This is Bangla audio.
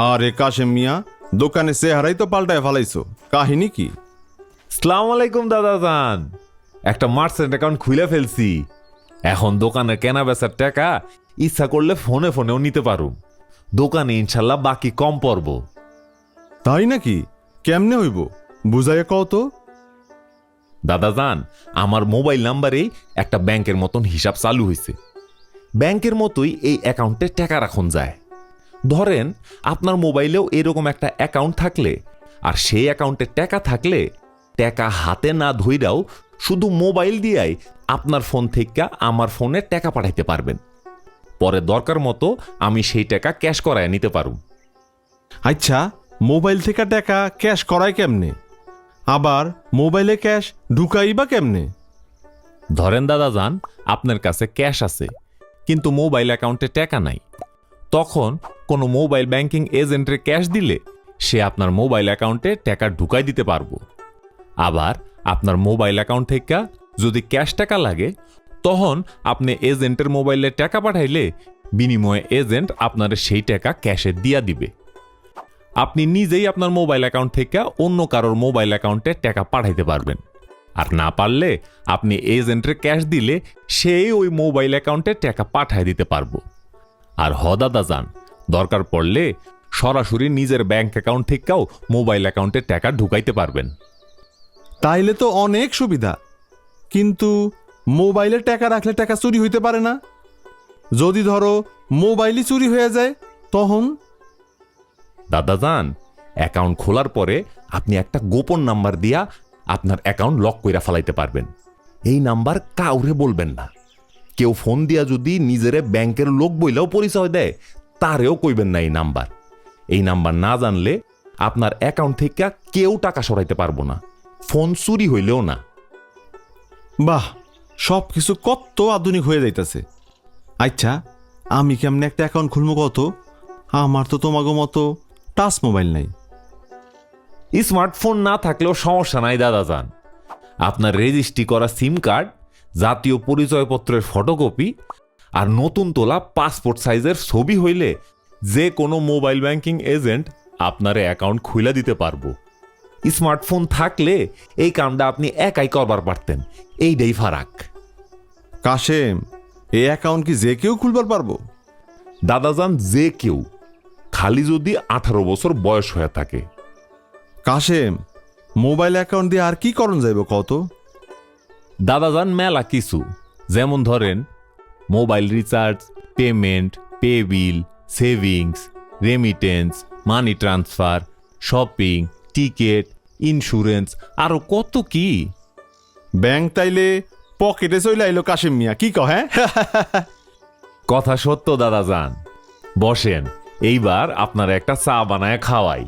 আরে কাশেম মিয়া, দোকানে চেহারাই তো পাল্টায় ফেলাইছো, কাহিনী কি? আসসালামু আলাইকুম দাদাজান। একটা মার্চেন্ট অ্যাকাউন্ট খুলে ফেলছি। এখন দোকানের কেনা বেচার টাকা ইচ্ছা করলে ফোনে ফোনেও নিতে পারুম। দোকানে ইনশাল্লাহ বাকি কম পড়ব। তাই নাকি? কেমনে হইব বুঝাইয়া কও তো। দাদাজান, আমার মোবাইল নাম্বারেই একটা ব্যাংকের মতন হিসাব চালু হয়েছে। ব্যাংকের মতোই এই অ্যাকাউন্টে টাকা রাখুন যায়। ধরেন আপনার মোবাইলেও এরকম একটা অ্যাকাউন্ট থাকলে আর সেই অ্যাকাউন্টে টাকা থাকলে টাকা হাতে না ধইরাও শুধু মোবাইল দিয়াই আপনার ফোন থেকে আমার ফোনে টাকা পাঠাইতে পারবেন। পরে দরকার মতো আমি সেই টাকা ক্যাশ করায় নিতে পারুম। আচ্ছা, মোবাইল থেকে টাকা ক্যাশ করায় কেমনে? আবার মোবাইলে ক্যাশ ঢুকাই বা কেমনে? ধরেন দাদাজান, আপনার কাছে ক্যাশ আছে কিন্তু মোবাইল অ্যাকাউন্টে টাকা নাই। তখন কোনো মোবাইল ব্যাংকিং এজেন্টের ক্যাশ দিলে সে আপনার মোবাইল অ্যাকাউন্টে টাকা ঢুকাই দিতে পারবো। আবার আপনার মোবাইল অ্যাকাউন্ট থেকে যদি ক্যাশ টাকা লাগে তখন আপনি এজেন্টের মোবাইলে টাকা পাঠাইলে বিনিময়ে এজেন্ট আপনার সেই টাকা ক্যাশে দিয়া দিবে। আপনি নিজেই আপনার মোবাইল অ্যাকাউন্ট থেকে অন্য কারোর মোবাইল অ্যাকাউন্টে টাকা পাঠাইতে পারবেন। আর না পারলে আপনি এজেন্টের ক্যাশ দিলে সেই ওই মোবাইল অ্যাকাউন্টে টাকা পাঠায় দিতে পারবো। আর দাদাজান, দরকার পড়লে সরাসরি নিজের ব্যাংক অ্যাকাউন্ট থেকেও মোবাইল অ্যাকাউন্টে টাকা ঢুকাইতে পারবেন। তাইলে তো অনেক সুবিধা, কিন্তু মোবাইলে টাকা রাখলে টাকা চুরি হইতে পারে না? যদি ধরো মোবাইলই চুরি হয়ে যায় তখন? দাদাজান, অ্যাকাউন্ট খোলার পরে আপনি একটা গোপন নাম্বার দিয়া আপনার অ্যাকাউন্ট লক কইরা ফেলাইতে পারবেন। এই নাম্বার কাউরে বলবেন না। কেউ ফোন দিয়া যদি নিজেরে ব্যাংকের লোক বইলেও পরিচয় দেয় তারেও কইবেন না এই নাম্বার। এই নাম্বার না জানলে আপনার অ্যাকাউন্ট থেকে কেউ টাকা সরাইতে পারবো না, ফোন চুরি হইলেও না। বাহ, সব কিছু কত আধুনিক হয়ে যাইতেছে। আচ্ছা, আমি কেমনে একটা অ্যাকাউন্ট খুলবো কত? আমার তো তোমাগো মতো টাচ মোবাইল নাই। স্মার্টফোন না থাকলেও সমস্যা নাই দাদাজান। আপনার রেজিস্ট্রি করা সিম কার্ড, জাতীয় পরিচয়পত্রের ফটোকপি আর নতুন তোলা পাসপোর্ট সাইজের ছবি হইলে যে কোনো মোবাইল ব্যাংকিং এজেন্ট আপনার অ্যাকাউন্ট খুলে দিতে পারবো। স্মার্টফোন থাকলে এই কামটা আপনি একাই করবার পারতেন, এইটাই ফারাক। কাশেম, এই অ্যাকাউন্ট কি যে কেউ খুলবার পারবো? দাদাজান, যে কেউ, খালি যদি 18 বছর বয়স হয়ে থাকে। কাশেম, মোবাইল অ্যাকাউন্ট দিয়ে আর কি করণ যাইব কত? দাদাজান, মেলা কিছু, যেমন ধরেন মোবাইল রিচার্জ, পেমেন্ট, পে বিল, savings, remittance, money transfer, shopping, ticket, insurance, আরো কত কি। ব্যাংক তাইলে পকেটে চলে আইলো কাশেম মিয়া, কি কহ? হ্যাঁ, কথা সত্য দাদাজান। বসেন, এইবার আপনার একটা চা বানায় খাওয়াই।